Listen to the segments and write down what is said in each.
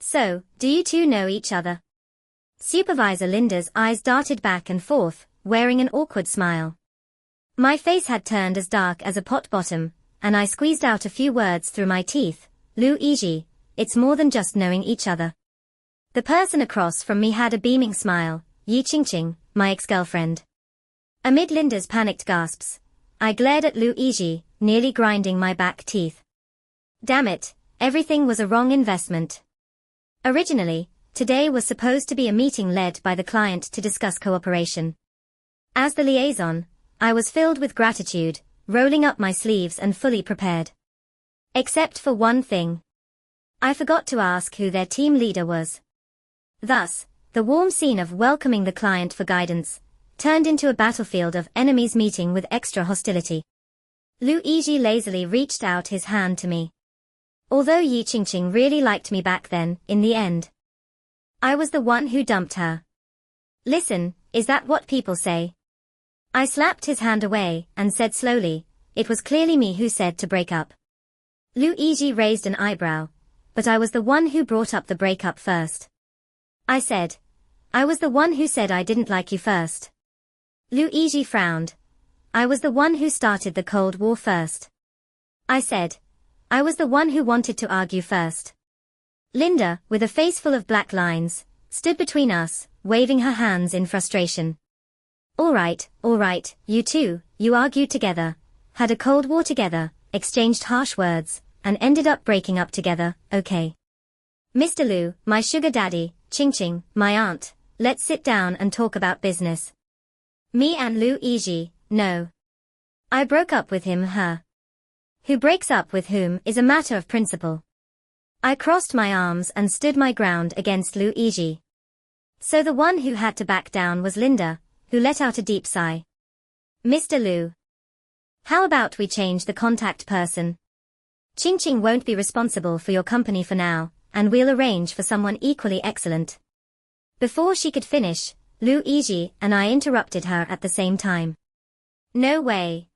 So, do you two know each other? Supervisor Linda's eyes darted back and forth, wearing an awkward smile. My face had turned as dark as a pot bottom, and I squeezed out a few words through my teeth. Luigi, it's more than just knowing each other. The person across from me had a beaming smile. Yi Qingqing, my ex-girlfriend. Amid Linda's panicked gasps, I glared at Luigi, nearly grinding my back teeth. Damn it, everything was a wrong investment. Originally, today was supposed to be a meeting led by the client to discuss cooperation. As the liaison, I was filled with gratitude, rolling up my sleeves and fully prepared. Except for one thing. I forgot to ask who their team leader was. Thus, the warm scene of welcoming the client for guidance turned into a battlefield of enemies meeting with extra hostility. Luigi lazily reached out his hand to me. Although Yi Qingqing really liked me back then, in the end, I was the one who dumped her. Listen, is that what people say? I slapped his hand away and said slowly, it was clearly me who said to break up. Luigi raised an eyebrow, but I was the one who brought up the breakup first. I said, I was the one who said I didn't like you first. Luigi frowned. I was the one who started the Cold War first. I said, I was the one who wanted to argue first. Linda, with a face full of black lines, stood between us, waving her hands in frustration. All right, you two, you argued together, had a Cold War together, exchanged harsh words, and ended up breaking up together, okay. Mr. Lu, my sugar daddy, Qingqing, my aunt, let's sit down and talk about business. Me and Luigi, no. I broke up with him, her. Who breaks up with whom is a matter of principle. I crossed my arms and stood my ground against Luigi. So the one who had to back down was Linda, who let out a deep sigh. Mr. Lu. How about we change the contact person? Qingqing won't be responsible for your company for now, and we'll arrange for someone equally excellent. Before she could finish, Luigi and I interrupted her at the same time. No way.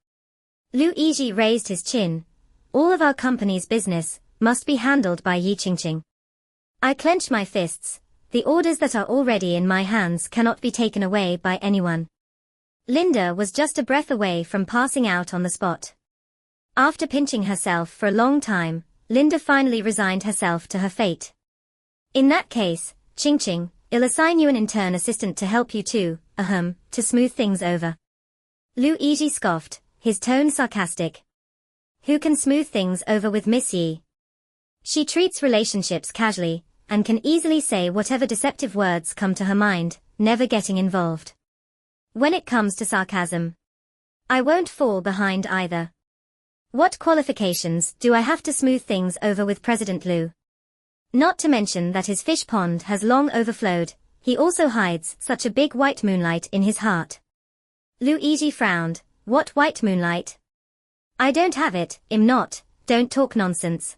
Luigi raised his chin. All of our company's business must be handled by Yi Qingqing. I clenched my fists. The orders that are already in my hands cannot be taken away by anyone. Linda was just a breath away from passing out on the spot. After pinching herself for a long time, Linda finally resigned herself to her fate. In that case, Qingqing, I'll assign you an intern assistant to help you too, to smooth things over. Luigi scoffed, his tone sarcastic. Who can smooth things over with Miss Yi? She treats relationships casually, and can easily say whatever deceptive words come to her mind, never getting involved. When it comes to sarcasm, I won't fall behind either. What qualifications do I have to smooth things over with President Lu? Not to mention that his fish pond has long overflowed, he also hides such a big white moonlight in his heart. Luigi frowned. What white moonlight? I don't have it, don't talk nonsense.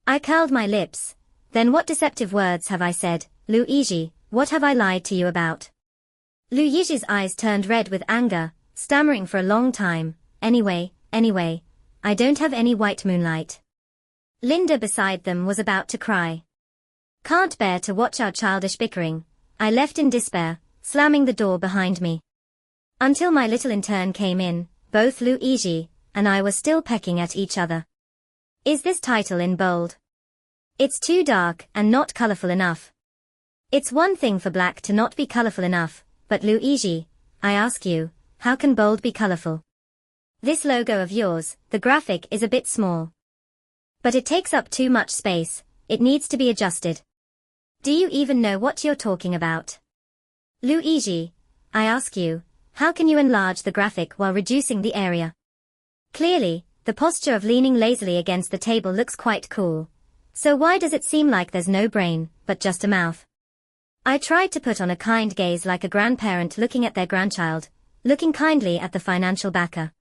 I curled my lips. Then what deceptive words have I said, Luigi, what have I lied to you about? Luigi's eyes turned red with anger, stammering for a long time. Anyway, I don't have any white moonlight. Linda beside them was about to cry. Can't bear to watch our childish bickering, I left in despair, slamming the door behind me. Until my little intern came in, both Luigi and I were still pecking at each other. Is this title in bold? It's too dark and not colorful enough. It's one thing for black to not be colorful enough, but Luigi, I ask you, how can bold be colorful? This logo of yours, the graphic is a bit small. But it takes up too much space, it needs to be adjusted. Do you even know what you're talking about? Luigi, I ask you, how can you enlarge the graphic while reducing the area? Clearly, the posture of leaning lazily against the table looks quite cool. So why does it seem like there's no brain, but just a mouth? I tried to put on a kind gaze like a grandparent looking at their grandchild, looking kindly at the financial backer.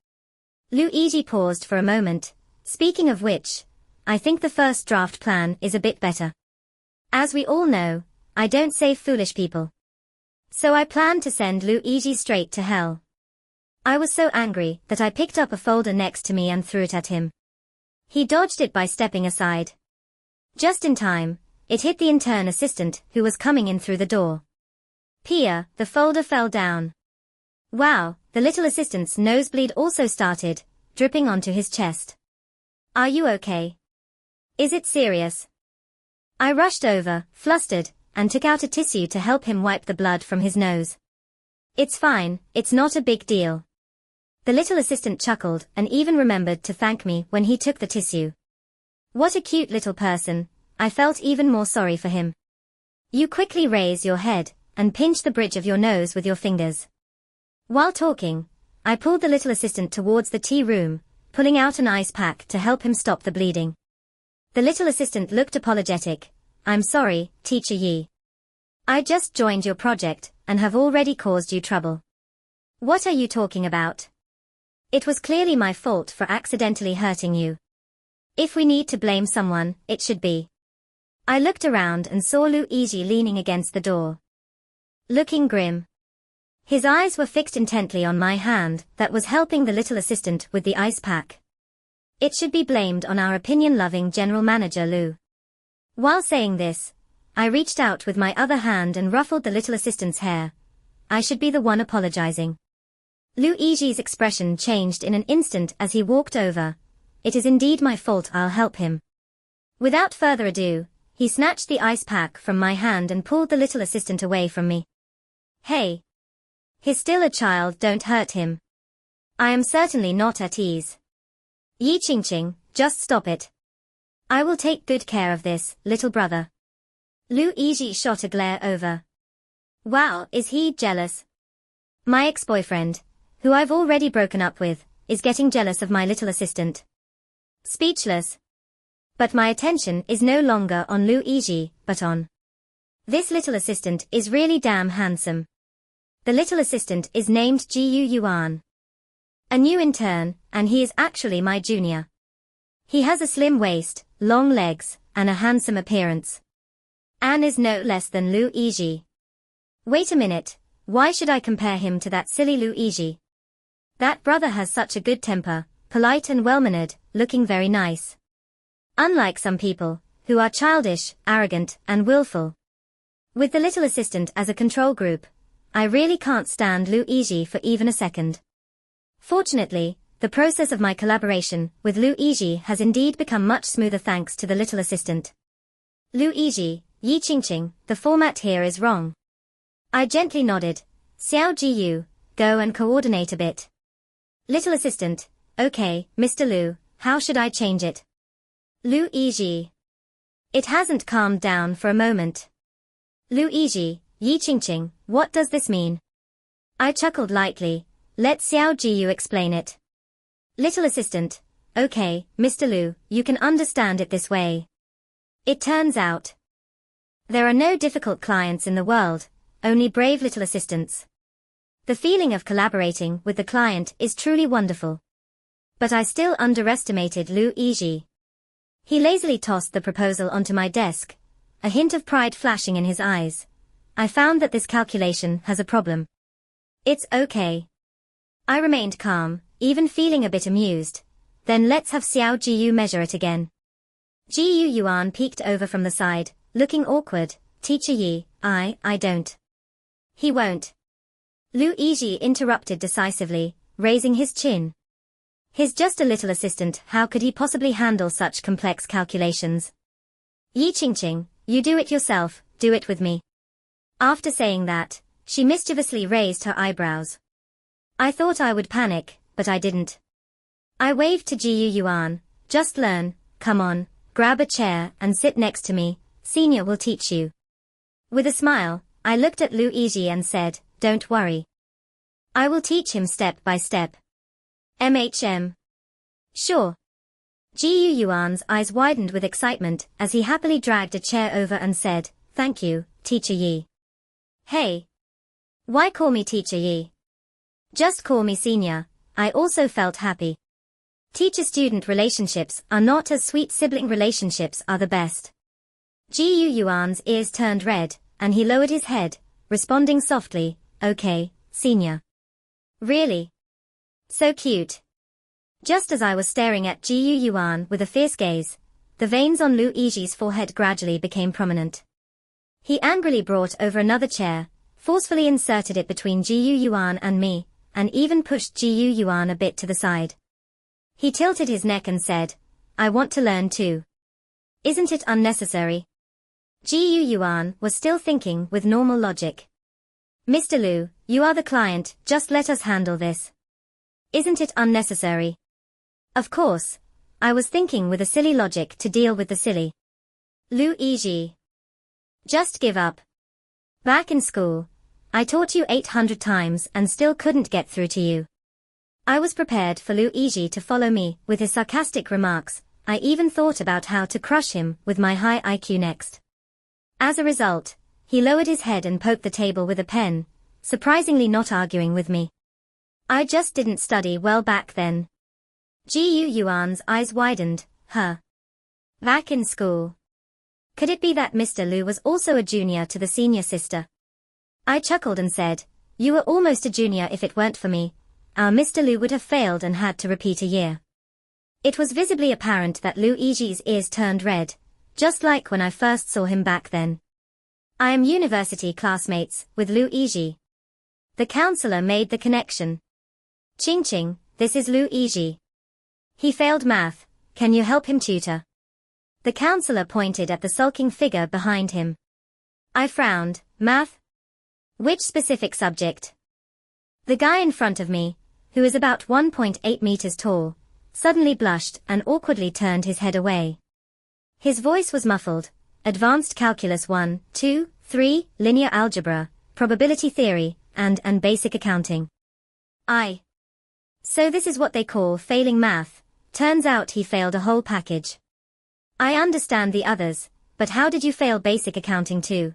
Luigi paused for a moment. Speaking of which, I think the first draft plan is a bit better. As we all know, I don't save foolish people. So I planned to send Luigi straight to hell. I was so angry that I picked up a folder next to me and threw it at him. He dodged it by stepping aside. Just in time, it hit the intern assistant who was coming in through the door. Pia, the folder fell down. Wow, the little assistant's nosebleed also started, dripping onto his chest. Are you okay? Is it serious? I rushed over, flustered, and took out a tissue to help him wipe the blood from his nose. It's fine, it's not a big deal. The little assistant chuckled and even remembered to thank me when he took the tissue. What a cute little person, I felt even more sorry for him. You quickly raise your head and pinch the bridge of your nose with your fingers. While talking, I pulled the little assistant towards the tea room, pulling out an ice pack to help him stop the bleeding. The little assistant looked apologetic. I'm sorry, Teacher Yi. I just joined your project and have already caused you trouble. What are you talking about? It was clearly my fault for accidentally hurting you. If we need to blame someone, it should be. I looked around and saw Luigi leaning against the door, looking grim. His eyes were fixed intently on my hand that was helping the little assistant with the ice pack. It should be blamed on our opinion-loving general manager Lu. While saying this, I reached out with my other hand and ruffled the little assistant's hair. I should be the one apologizing. Luigi's expression changed in an instant as he walked over. It is indeed my fault, I'll help him. Without further ado, he snatched the ice pack from my hand and pulled the little assistant away from me. Hey! He's still a child, don't hurt him. I am certainly not at ease. Yi Qingqing, just stop it. I will take good care of this, little brother. Luigi shot a glare over. Wow, is he jealous? My ex-boyfriend, who I've already broken up with, is getting jealous of my little assistant. Speechless. But my attention is no longer on Luigi, but on. This little assistant is really damn handsome. The little assistant is named Jiyu Yuan. A new intern, and he is actually my junior. He has a slim waist, long legs, and a handsome appearance. Anne is no less than Luigi. Wait a minute, why should I compare him to that silly Luigi? That brother has such a good temper, polite and well-mannered, looking very nice. Unlike some people, who are childish, arrogant, and willful. With the little assistant as a control group, I really can't stand Luigi for even a second. Fortunately, the process of my collaboration with Luigi has indeed become much smoother thanks to the little assistant. Luigi, Yi Qingqing, the format here is wrong. I gently nodded. Xiao Jiyu, go and coordinate a bit. Little assistant, okay, Mr. Lu, how should I change it? Luigi. It hasn't calmed down for a moment. Luigi, Yi Qingqing, what does this mean? I chuckled lightly. Let Xiao Jiyu explain it. Little assistant, okay, Mr. Lu, you can understand it this way. It turns out there are no difficult clients in the world, only brave little assistants. The feeling of collaborating with the client is truly wonderful. But I still underestimated Luigi. He lazily tossed the proposal onto my desk, a hint of pride flashing in his eyes. I found that this calculation has a problem. It's okay. I remained calm, even feeling a bit amused. Then let's have Xiao Jiyu measure it again. Jiyu Yuan peeked over from the side, looking awkward. Teacher Yi, I don't. He won't. Luigi interrupted decisively, raising his chin. He's just a little assistant, how could he possibly handle such complex calculations? Yi Qingqing, you do it yourself, do it with me. After saying that, she mischievously raised her eyebrows. I thought I would panic, but I didn't. I waved to Jiyu Yuan, just learn, come on, grab a chair and sit next to me, senior will teach you. With a smile, I looked at Luigi and said, don't worry. I will teach him step by step. MHM. Sure. Jiyu Yuan's eyes widened with excitement as he happily dragged a chair over and said, thank you, Teacher Yi. Hey. Why call me Teacher Yi? Just call me senior. I also felt happy. Teacher-student relationships are not as sweet, sibling relationships are the best. Jiyu Yuan's ears turned red, and he lowered his head, responding softly, okay, senior. Really? So cute. Just as I was staring at Jiyu Yuan with a fierce gaze, the veins on Luigi's forehead gradually became prominent. He angrily brought over another chair, forcefully inserted it between Gu Yuan and me, and even pushed Gu Yuan a bit to the side. He tilted his neck and said, "I want to learn too. Isn't it unnecessary?" Gu Yuan was still thinking with normal logic. "Mr. Lu, you are the client, just let us handle this. Isn't it unnecessary?" Of course, I was thinking with a silly logic to deal with the silly. Luigi. Just give up. Back in school, I taught you 800 times and still couldn't get through to you. I was prepared for Luigi to follow me with his sarcastic remarks. I even thought about how to crush him with my high IQ next. As a result, he lowered his head and poked the table with a pen, surprisingly not arguing with me. I just didn't study well back then. Gu Yuan's eyes widened. Back in school. Could it be that Mr. Lu was also a junior to the senior sister? I chuckled and said, "You were almost a junior if it weren't for me. Our Mr. Lu would have failed and had to repeat a year." It was visibly apparent that Luigi's ears turned red, just like when I first saw him back then. "I am university classmates with Luigi." The counselor made the connection. "Ching Ching, this is Luigi. He failed math, can you help him tutor?" The counselor pointed at the sulking figure behind him. I frowned. "Math? Which specific subject?" The guy in front of me, who is about 1.8 meters tall, suddenly blushed and awkwardly turned his head away. His voice was muffled. "Advanced Calculus 1, 2, 3, Linear Algebra, Probability Theory, and Basic Accounting." So this is what they call failing math. Turns out he failed a whole package. I understand the others, but how did you fail basic accounting too?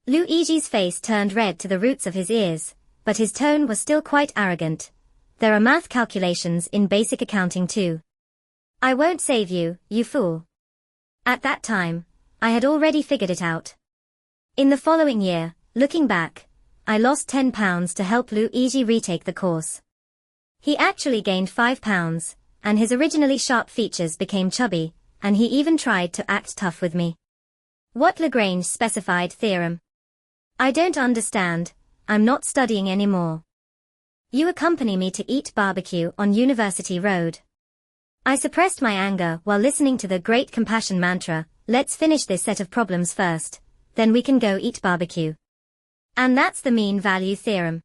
Luigi's face turned red to the roots of his ears, but his tone was still quite arrogant. "There are math calculations in basic accounting too. I won't save you, you fool." At that time, I had already figured it out. In the following year, looking back, I lost 10 pounds to help Luigi retake the course. He actually gained 5 pounds, and his originally sharp features became chubby, and he even tried to act tough with me. What Lagrange specified theorem? I don't understand. I'm not studying anymore. You accompany me to eat barbecue on University Road. I suppressed my anger while listening to the great compassion mantra, "Let's finish this set of problems first, then we can go eat barbecue." And that's the mean value theorem.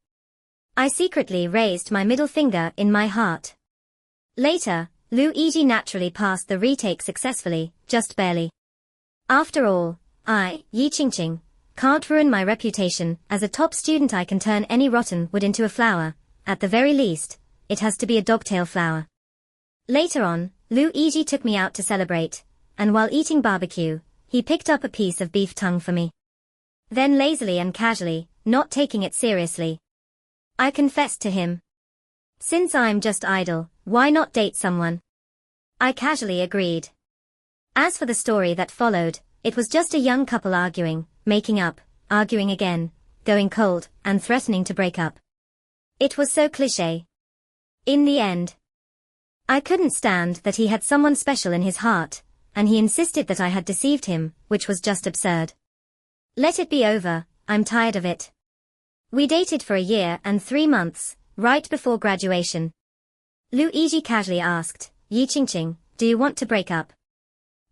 I secretly raised my middle finger in my heart. Later, Luigi naturally passed the retake successfully, just barely. After all, Yi Ching Ching, can't ruin my reputation. As a top student I can turn any rotten wood into a flower. At the very least, it has to be a dogtail flower. Later on, Luigi took me out to celebrate, and while eating barbecue, he picked up a piece of beef tongue for me. Then lazily and casually, not taking it seriously, I confessed to him. "Since I'm just idle, why not date someone?" I casually agreed. As for the story that followed, it was just a young couple arguing, making up, arguing again, going cold, and threatening to break up. It was so cliché. In the end, I couldn't stand that he had someone special in his heart, and he insisted that I had deceived him, which was just absurd. Let it be over, I'm tired of it. We dated for a year and 3 months, right before graduation. Luigi casually asked, "Yi Ching Ching, do you want to break up?"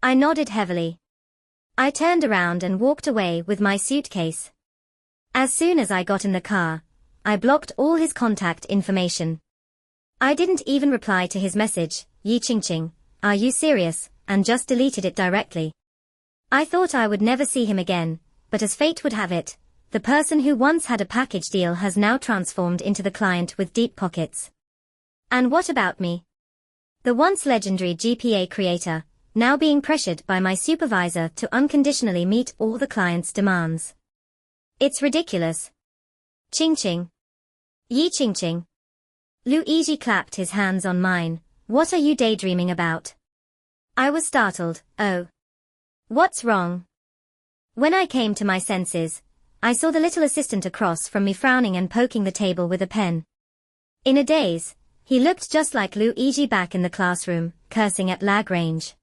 I nodded heavily. I turned around and walked away with my suitcase. As soon as I got in the car, I blocked all his contact information. I didn't even reply to his message, "Yi Ching Ching, are you serious?" and just deleted it directly. I thought I would never see him again, but as fate would have it, the person who once had a package deal has now transformed into the client with deep pockets. And what about me? The once legendary GPA creator, now being pressured by my supervisor to unconditionally meet all the client's demands. It's ridiculous. Ching Ching. Yi Ching Ching. Luigi clapped his hands on mine. What are you daydreaming about? I was startled. Oh. What's wrong? When I came to my senses, I saw the little assistant across from me frowning and poking the table with a pen. In a daze, he looked just like Luigi back in the classroom, cursing at Lagrange.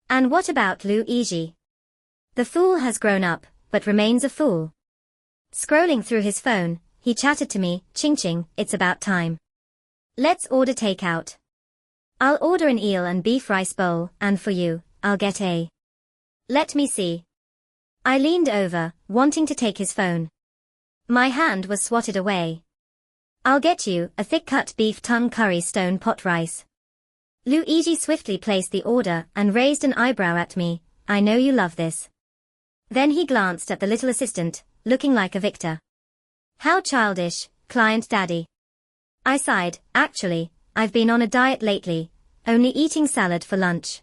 And what about Luigi? The fool has grown up, but remains a fool. Scrolling through his phone, he chatted to me, "Ching ching, it's about time. Let's order takeout. I'll order an eel and beef rice bowl, and for you, I'll get a..." Let me see. I leaned over, wanting to take his phone. My hand was swatted away. "I'll get you a thick-cut beef tongue curry stone pot rice." Luigi swiftly placed the order and raised an eyebrow at me. "I know you love this." Then he glanced at the little assistant, looking like a victor. "How childish, client daddy." I sighed. "Actually, I've been on a diet lately, only eating salad for lunch."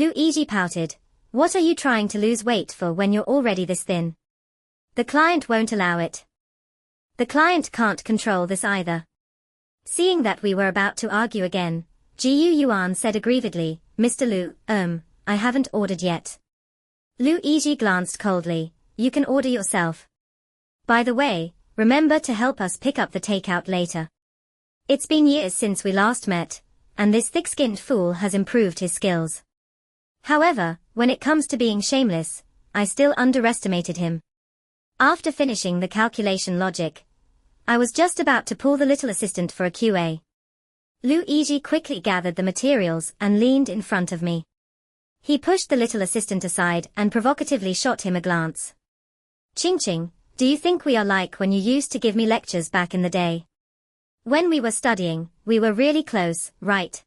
Luigi pouted. "What are you trying to lose weight for when you're already this thin?" "The client won't allow it." "The client can't control this either." Seeing that we were about to argue again, Gu Yuan said aggrievedly, "Mr. Lu, I haven't ordered yet." Luigi glanced coldly. "You can order yourself. By the way, remember to help us pick up the takeout later. It's been years since we last met, and this thick-skinned fool has improved his skills. However, when it comes to being shameless, I still underestimated him." After finishing the calculation logic, I was just about to pull the little assistant for a QA. Luigi quickly gathered the materials and leaned in front of me. He pushed the little assistant aside and provocatively shot him a glance. "Ching ching, do you think we are like when you used to give me lectures back in the day? When we were studying, we were really close, right?"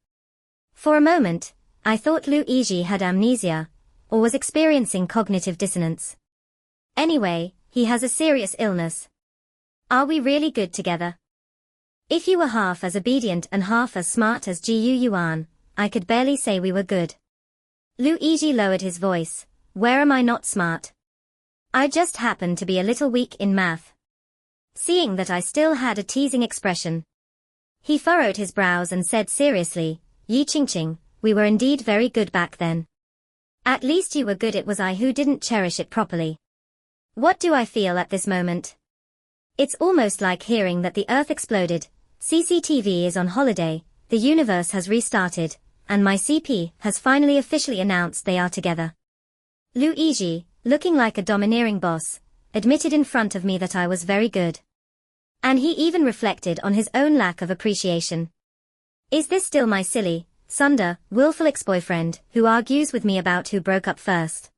For a moment, I thought Luigi had amnesia, or was experiencing cognitive dissonance. Anyway, he has a serious illness. Are we really good together? If you were half as obedient and half as smart as Gu Yuan, I could barely say we were good. Luigi lowered his voice. "Where am I not smart? I just happen to be a little weak in math." Seeing that I still had a teasing expression, he furrowed his brows and said seriously, "Yi Ching Ching, we were indeed very good back then. At least you were good, it was I who didn't cherish it properly. What do I feel at this moment? It's almost like hearing that the Earth exploded, CCTV is on holiday, the universe has restarted, and my CP has finally officially announced they are together." Luigi, looking like a domineering boss, admitted in front of me that I was very good. And he even reflected on his own lack of appreciation. Is this still my silly, sunder, willful ex-boyfriend, who argues with me about who broke up first?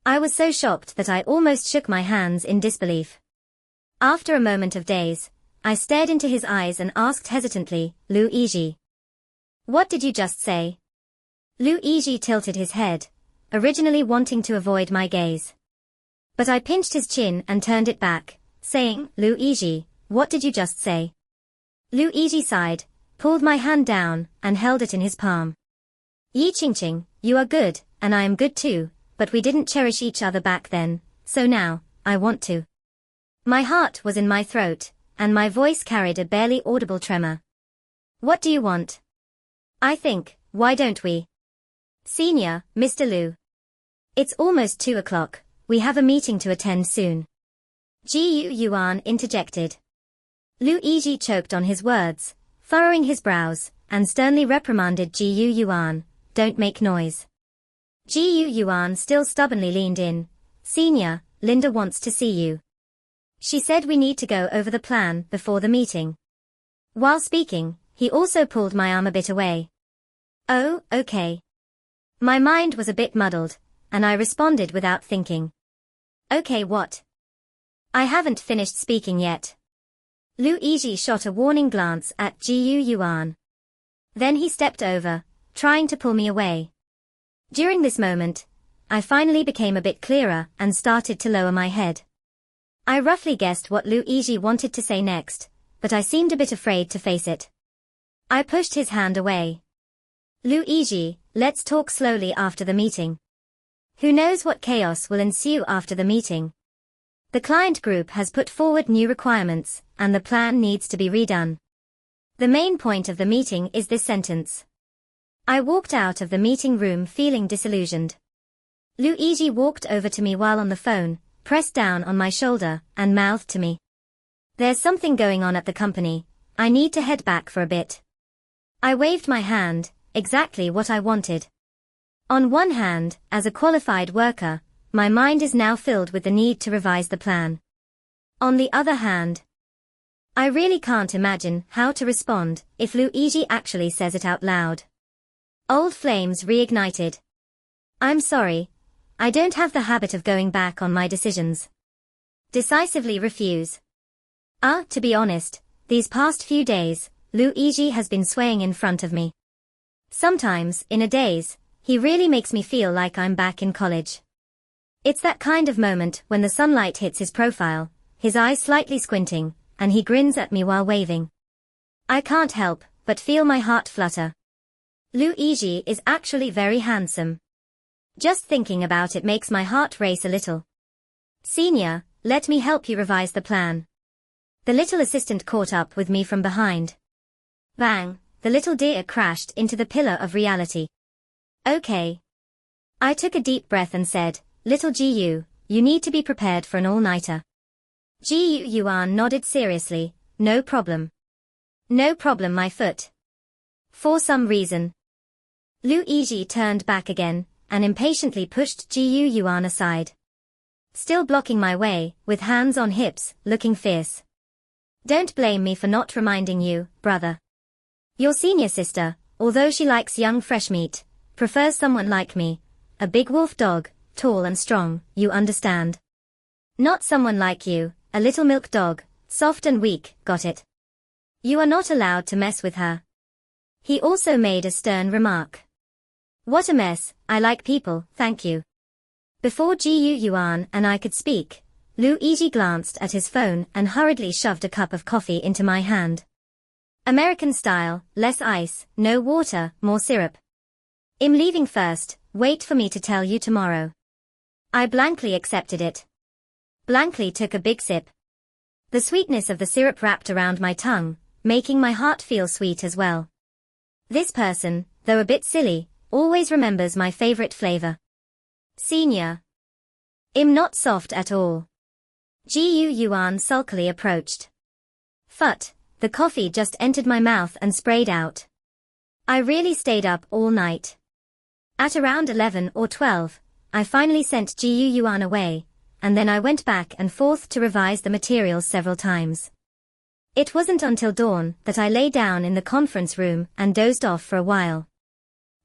I was so shocked that I almost shook my hands in disbelief. After a moment of daze, I stared into his eyes and asked hesitantly, "Luigi, what did you just say?" Luigi tilted his head, originally wanting to avoid my gaze. But I pinched his chin and turned it back, saying, "Luigi, what did you just say?" Luigi sighed, pulled my hand down, and held it in his palm. "Yi Ching Ching, you are good, and I am good too, but we didn't cherish each other back then, so now, I want to." My heart was in my throat, and my voice carried a barely audible tremor. "What do you want?" "I think, why don't we? Senior, Mr. Lu. It's almost 2 o'clock, we have a meeting to attend soon." Gu Yuan interjected. Luigi choked on his words, furrowing his brows, and sternly reprimanded Gu Yuan, "Don't make noise." Gu Yuan still stubbornly leaned in. "Senior, Linda wants to see you. She said we need to go over the plan before the meeting." While speaking, he also pulled my arm a bit away. "Oh, okay." My mind was a bit muddled, and I responded without thinking. "Okay, what?" "I haven't finished speaking yet." Luigi shot a warning glance at Gu Yuan. Then he stepped over, trying to pull me away. During this moment, I finally became a bit clearer and started to lower my head. I roughly guessed what Luigi wanted to say next, but I seemed a bit afraid to face it. I pushed his hand away. "Luigi, let's talk slowly after the meeting. Who knows what chaos will ensue after the meeting? The client group has put forward new requirements, and the plan needs to be redone. The main point of the meeting is this sentence." I walked out of the meeting room feeling disillusioned. Luigi walked over to me while on the phone, pressed down on my shoulder, and mouthed to me, "There's something going on at the company, I need to head back for a bit." I waved my hand, exactly what I wanted. On one hand, as a qualified worker, my mind is now filled with the need to revise the plan. On the other hand, I really can't imagine how to respond if Luigi actually says it out loud. Old flames reignited. I'm sorry, I don't have the habit of going back on my decisions. Decisively refuse. To be honest, these past few days, Luigi has been swaying in front of me. Sometimes, in a daze, he really makes me feel like I'm back in college. It's that kind of moment when the sunlight hits his profile, his eyes slightly squinting, and he grins at me while waving. I can't help but feel my heart flutter. Luigi is actually very handsome. Just thinking about it makes my heart race a little. Senior, let me help you revise the plan. The little assistant caught up with me from behind. Bang, the little deer crashed into the pillar of reality. Okay. I took a deep breath and said, little GU, you need to be prepared for an all-nighter. GU Yuan nodded seriously, no problem. No problem my foot. For some reason. Luigi turned back again, and impatiently pushed GU Yuan aside. Still blocking my way, with hands on hips, looking fierce. Don't blame me for not reminding you, brother. Your senior sister, although she likes young fresh meat, prefers someone like me, a big wolf dog, tall and strong, you understand. Not someone like you, a little milk dog, soft and weak, got it? You are not allowed to mess with her. He also made a stern remark. What a mess, I like people, thank you. Before GU Yuan and I could speak, Luigi glanced at his phone and hurriedly shoved a cup of coffee into my hand. American style, less ice, no water, more syrup. I'm leaving first, wait for me to tell you tomorrow. I blankly accepted it. Blankly took a big sip. The sweetness of the syrup wrapped around my tongue, making my heart feel sweet as well. This person, though a bit silly, always remembers my favorite flavor. Senior. I'm not soft at all. GU Yuan sulkily approached. Phut, the coffee just entered my mouth and sprayed out. I really stayed up all night. At around 11 or 12, I finally sent GU Yuan away, and then I went back and forth to revise the materials several times. It wasn't until dawn that I lay down in the conference room and dozed off for a while.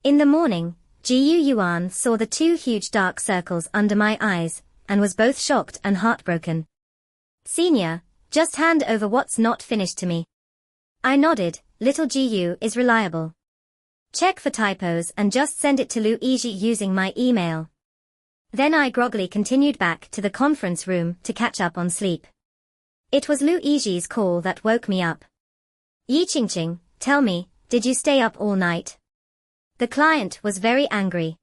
In the morning, GU Yuan saw the two huge dark circles under my eyes, and was both shocked and heartbroken. Senior, just hand over what's not finished to me. I nodded, little GU is reliable. Check for typos and just send it to Luigi using my email. Then I groggily continued back to the conference room to catch up on sleep. It was Luigi's call that woke me up. Yi Qingqing, tell me, did you stay up all night? The client was very angry.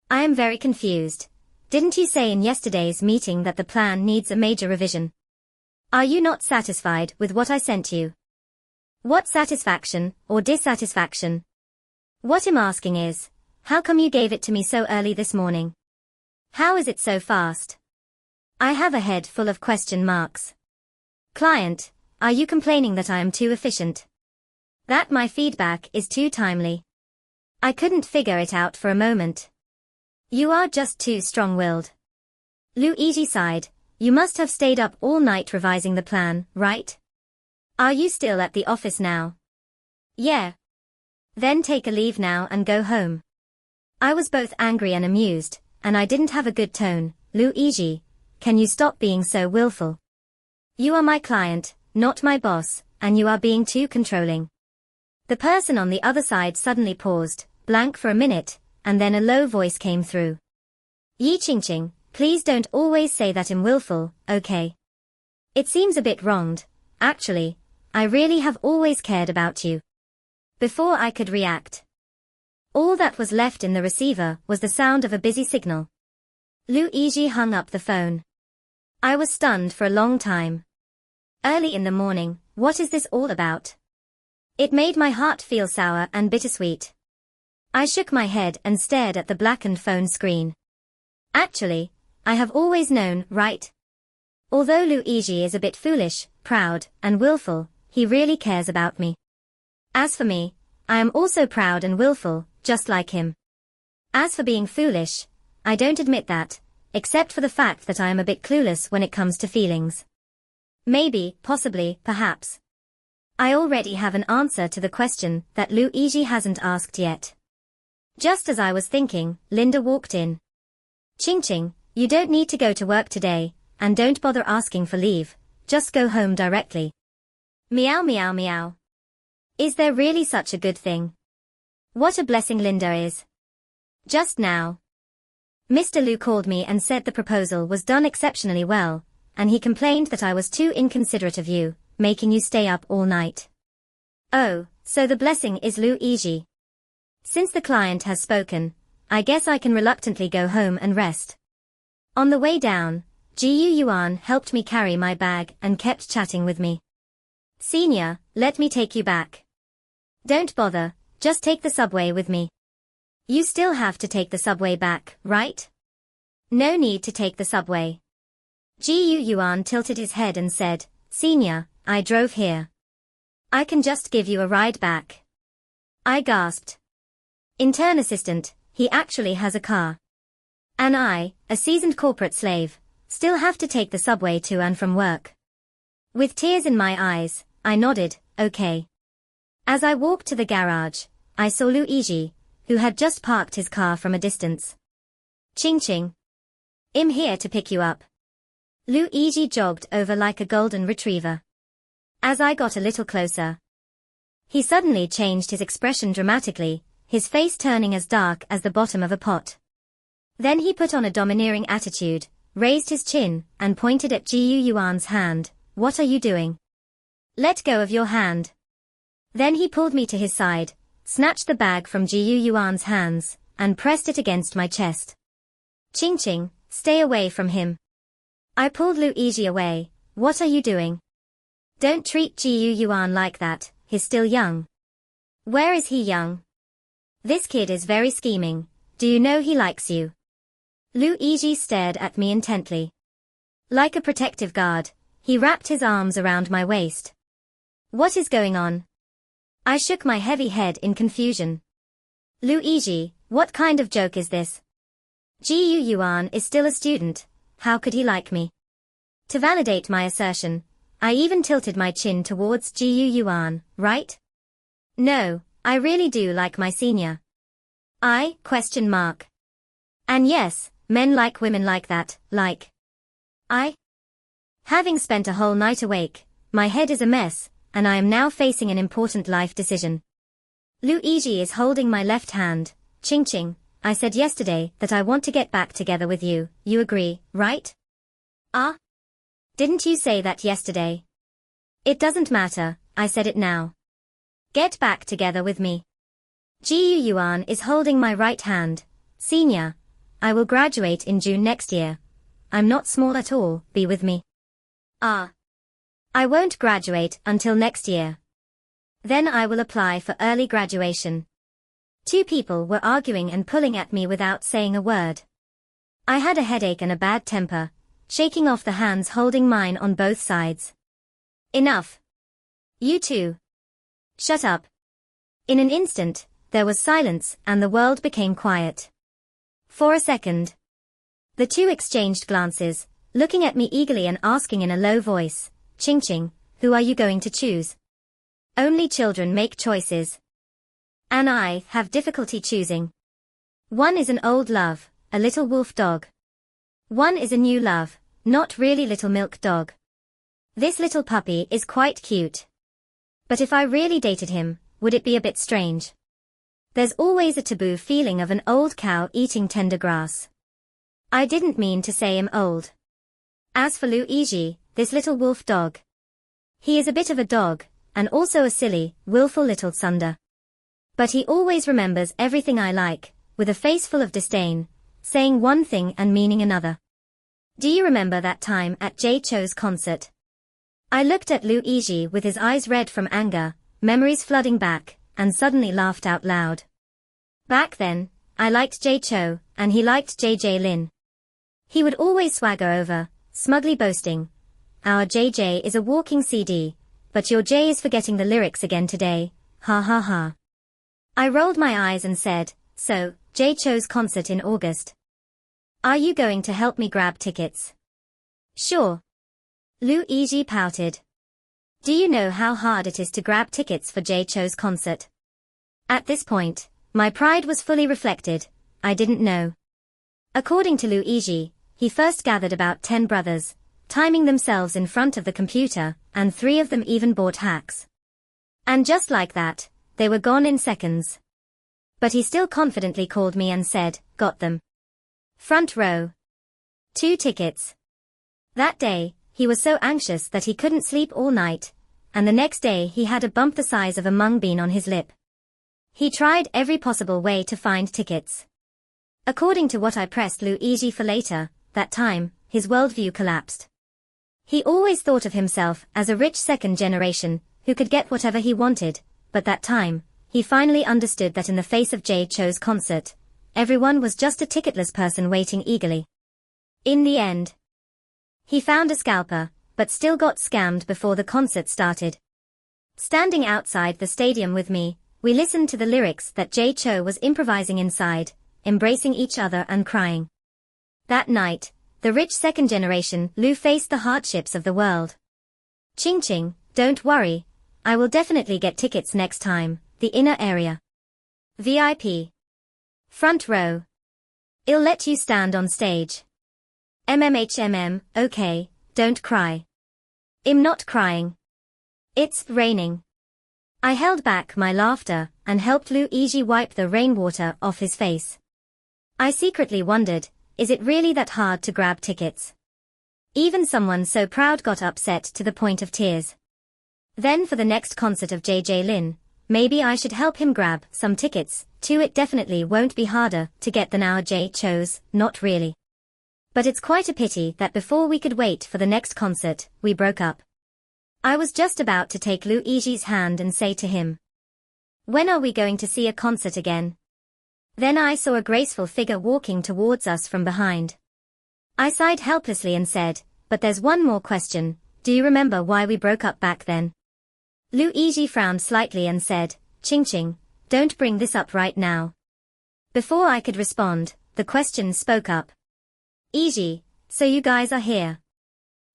I am very confused. Didn't you say in yesterday's meeting that the plan needs a major revision? Are you not satisfied with what I sent you? What satisfaction, or dissatisfaction? What I'm asking is, how come you gave it to me so early this morning? How is it so fast? I have a head full of question marks. Client, are you complaining that I am too efficient? That my feedback is too timely? I couldn't figure it out for a moment. You are just too strong-willed. Luigi sighed, you must have stayed up all night revising the plan, right? Are you still at the office now? Yeah. Then take a leave now and go home. I was both angry and amused, and I didn't have a good tone. Luigi, can you stop being so willful? You are my client, not my boss, and you are being too controlling. The person on the other side suddenly paused, blank for a minute, and then a low voice came through. Yi Qingqing, please don't always say that I'm willful, okay? It seems a bit wronged. Actually, I really have always cared about you. Before I could react, all that was left in the receiver was the sound of a busy signal. Luigi hung up the phone. I was stunned for a long time. Early in the morning, what is this all about? It made my heart feel sour and bittersweet. I shook my head and stared at the blackened phone screen. Actually, I have always known, right? Although Luigi is a bit foolish, proud, and willful, he really cares about me. As for me, I am also proud and willful, just like him. As for being foolish, I don't admit that, except for the fact that I am a bit clueless when it comes to feelings. Maybe, possibly, perhaps. I already have an answer to the question that Luigi hasn't asked yet. Just as I was thinking, Linda walked in. Ching ching, you don't need to go to work today, and don't bother asking for leave, just go home directly. Meow meow meow. Is there really such a good thing? What a blessing Linda is. Just now, Mr. Lu called me and said the proposal was done exceptionally well, and he complained that I was too inconsiderate of you, making you stay up all night. Oh, so the blessing is Luigi. Since the client has spoken, I guess I can reluctantly go home and rest. On the way down, Gu Yuan helped me carry my bag and kept chatting with me. Senior, let me take you back. Don't bother, just take the subway with me. You still have to take the subway back, right? No need to take the subway. Gu Yuan tilted his head and said, Senior, I drove here. I can just give you a ride back. I gasped. Intern assistant, he actually has a car. And I, a seasoned corporate slave, still have to take the subway to and from work. With tears in my eyes, I nodded, okay. As I walked to the garage, I saw Luigi, who had just parked his car from a distance. Ching ching. I'm here to pick you up. Luigi jogged over like a golden retriever. As I got a little closer, he suddenly changed his expression dramatically, his face turning as dark as the bottom of a pot. Then he put on a domineering attitude, raised his chin, and pointed at Gu Yuan's hand. What are you doing? Let go of your hand. Then he pulled me to his side, snatched the bag from Gu Yuan's hands, and pressed it against my chest. Ching ching, stay away from him. I pulled Luigi away. What are you doing? Don't treat Gu Yuan like that, he's still young. Where is he young? This kid is very scheming. Do you know he likes you? Luigi stared at me intently. Like a protective guard, he wrapped his arms around my waist. What is going on? I shook my heavy head in confusion. Luigi, what kind of joke is this? Gu Yuan is still a student, how could he like me? To validate my assertion, I even tilted my chin towards Gu Yuan, right? No, I really do like my senior. And yes, men like women like that, like. Having spent a whole night awake, my head is a mess, and I am now facing an important life decision. Luigi is holding my left hand. Ching ching, I said yesterday that I want to get back together with you, you agree, right? Didn't you say that yesterday? It doesn't matter, I said it now. Get back together with me. Gu Yuan is holding my right hand. Senior, I will graduate in June next year. I'm not small at all, be with me. I won't graduate until next year. Then I will apply for early graduation. Two people were arguing and pulling at me without saying a word. I had a headache and a bad temper, shaking off the hands holding mine on both sides. Enough. You two. Shut up. In an instant, there was silence and the world became quiet. For a second, the two exchanged glances, looking at me eagerly and asking in a low voice, Ching ching, who are you going to choose? Only children make choices. And I have difficulty choosing. One is an old love, a little wolf dog. One is a new love, not really little milk dog. This little puppy is quite cute. But if I really dated him, would it be a bit strange? There's always a taboo feeling of an old cow eating tender grass. I didn't mean to say I'm old. As for Luigi, this little wolf dog. He is a bit of a dog, and also a silly, willful little sunder. But he always remembers everything I like, with a face full of disdain, saying one thing and meaning another. Do you remember that time at Jay Cho's concert? I looked at Luigi with his eyes red from anger, memories flooding back, and suddenly laughed out loud. Back then, I liked Jay Cho, and he liked JJ Lin. He would always swagger over, smugly boasting, "Our JJ is a walking CD, but your J is forgetting the lyrics again today, ha ha ha." I rolled my eyes and said, "So, Jay Cho's concert in August. Are you going to help me grab tickets? Sure. Luigi pouted. Do you know how hard it is to grab tickets for Jay Cho's concert? At this point, my pride was fully reflected. I didn't know. According to Luigi, he first gathered about 10 brothers, timing themselves in front of the computer, and 3 of them even bought hacks. And just like that, they were gone in seconds. But he still confidently called me and said, got them. Front row. 2 tickets. That day, he was so anxious that he couldn't sleep all night, and the next day he had a bump the size of a mung bean on his lip. He tried every possible way to find tickets. According to what I pressed Luigi for later, that time, his worldview collapsed. He always thought of himself as a rich second generation, who could get whatever he wanted, but that time, he finally understood that in the face of Jay Cho's concert, everyone was just a ticketless person waiting eagerly. In the end, he found a scalper, but still got scammed before the concert started. Standing outside the stadium with me, we listened to the lyrics that Jay Cho was improvising inside, embracing each other and crying. That night, the rich second generation Lu faced the hardships of the world. Ching ching, don't worry, I will definitely get tickets next time, the inner area. VIP. Front row. I'll let you stand on stage. Okay, don't cry. I'm not crying. It's raining. I held back my laughter and helped Luigi wipe the rainwater off his face. I secretly wondered, is it really that hard to grab tickets? Even someone so proud got upset to the point of tears. Then for the next concert of JJ Lin, maybe I should help him grab some tickets, too. It definitely won't be harder to get than our Jay Cho's, not really. But it's quite a pity that before we could wait for the next concert, we broke up. I was just about to take Luigi's hand and say to him, when are we going to see a concert again? Then I saw a graceful figure walking towards us from behind. I sighed helplessly and said, but there's one more question, do you remember why we broke up back then? Luigi frowned slightly and said, Ching Ching, don't bring this up right now. Before I could respond, the question spoke up. Iji, so you guys are here.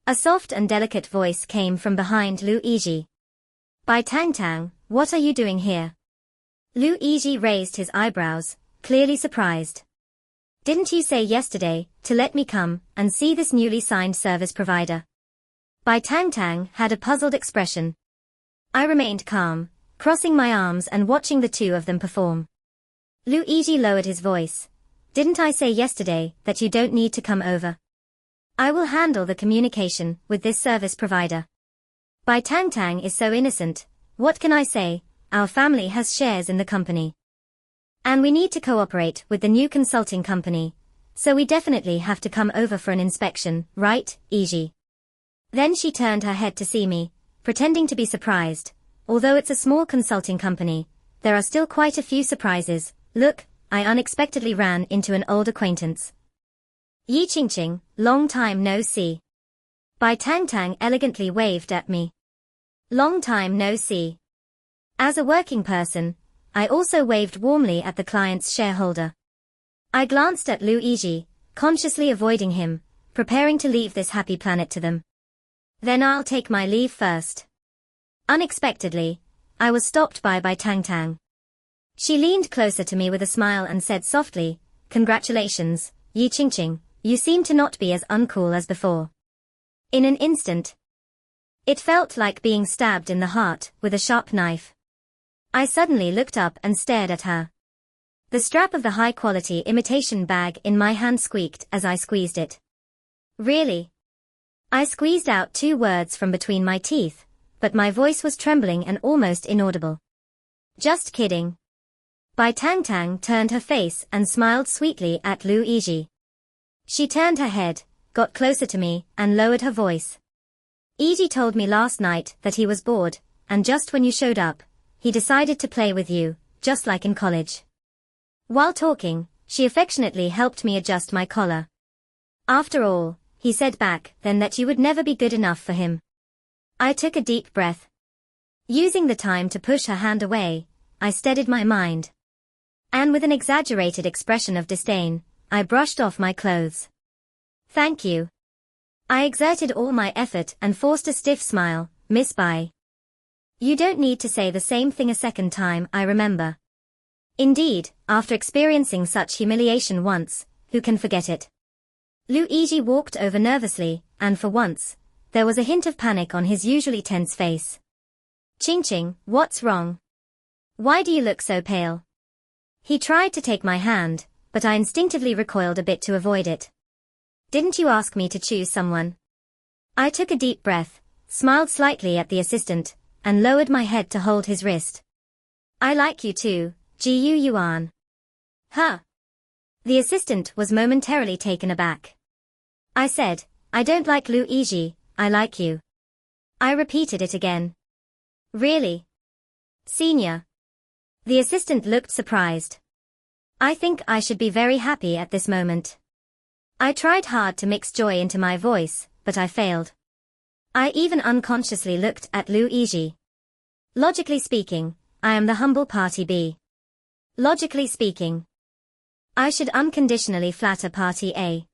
A soft and delicate voice came from behind Luigi. By Tang Tang, what are you doing here? Luigi raised his eyebrows, clearly surprised. Didn't you say yesterday to let me come and see this newly signed service provider? Bai Tang Tang had a puzzled expression. I remained calm, crossing my arms and watching the two of them perform. Luigi lowered his voice. Didn't I say yesterday that you don't need to come over? I will handle the communication with this service provider. Bai Tang Tang is so innocent, what can I say? Our family has shares in the company. And we need to cooperate with the new consulting company, so we definitely have to come over for an inspection, right, Iji? Then she turned her head to see me, pretending to be surprised. Although it's a small consulting company, there are still quite a few surprises. Look, I unexpectedly ran into an old acquaintance. Yi Ching Ching, long time no see. Bai Tang Tang elegantly waved at me. Long time no see. As a working person, I also waved warmly at the client's shareholder. I glanced at Luigi, consciously avoiding him, preparing to leave this happy planet to them. Then I'll take my leave first. Unexpectedly, I was stopped by Bai Tang Tang. She leaned closer to me with a smile and said softly, Congratulations, Yi Ching Ching, you seem to not be as uncool as before. In an instant, it felt like being stabbed in the heart with a sharp knife. I suddenly looked up and stared at her. The strap of the high-quality imitation bag in my hand squeaked as I squeezed it. Really? I squeezed out 2 words from between my teeth, but my voice was trembling and almost inaudible. Just kidding. Bai Tang Tang turned her face and smiled sweetly at Luigi. She turned her head, got closer to me, and lowered her voice. Iji told me last night that he was bored, and just when you showed up, he decided to play with you, just like in college. While talking, she affectionately helped me adjust my collar. After all, he said back then that you would never be good enough for him. I took a deep breath. Using the time to push her hand away, I steadied my mind. And with an exaggerated expression of disdain, I brushed off my clothes. Thank you. I exerted all my effort and forced a stiff smile, Miss Bai. You don't need to say the same thing a second time, I remember. Indeed, after experiencing such humiliation once, who can forget it? Luigi walked over nervously, and for once, there was a hint of panic on his usually tense face. Ching-ching, what's wrong? Why do you look so pale? He tried to take my hand, but I instinctively recoiled a bit to avoid it. Didn't you ask me to choose someone? I took a deep breath, smiled slightly at the assistant, and lowered my head to hold his wrist. I like you too, Gu Yuan. Huh? The assistant was momentarily taken aback. I said, I don't like Luigi, I like you. I repeated it again. Really? Senior. The assistant looked surprised. I think I should be very happy at this moment. I tried hard to mix joy into my voice, but I failed. I even unconsciously looked at Luigi. Logically speaking, I am the humble party B. Logically speaking, I should unconditionally flatter party A.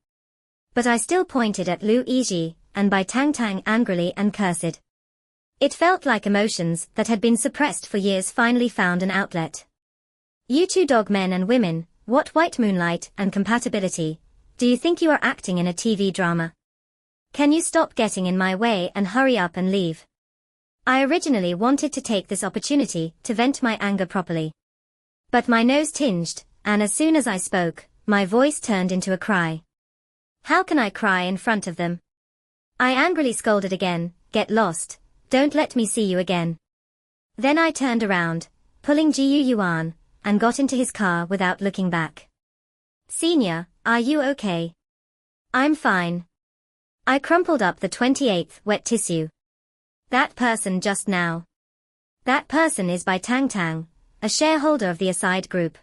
But I still pointed at Luigi, and Bai Tang Tang angrily and cursed. It felt like emotions that had been suppressed for years finally found an outlet. You two dog men and women, what white moonlight and compatibility, do you think you are acting in a TV drama? Can you stop getting in my way and hurry up and leave? I originally wanted to take this opportunity to vent my anger properly. But my nose tinged, and as soon as I spoke, my voice turned into a cry. How can I cry in front of them? I angrily scolded again, get lost, don't let me see you again. Then I turned around, pulling Gu Yuan, and got into his car without looking back. Senior, are you okay? I'm fine. I crumpled up the 28th wet tissue. That person just now. That person is Bai Tang Tang, a shareholder of the Aside Group.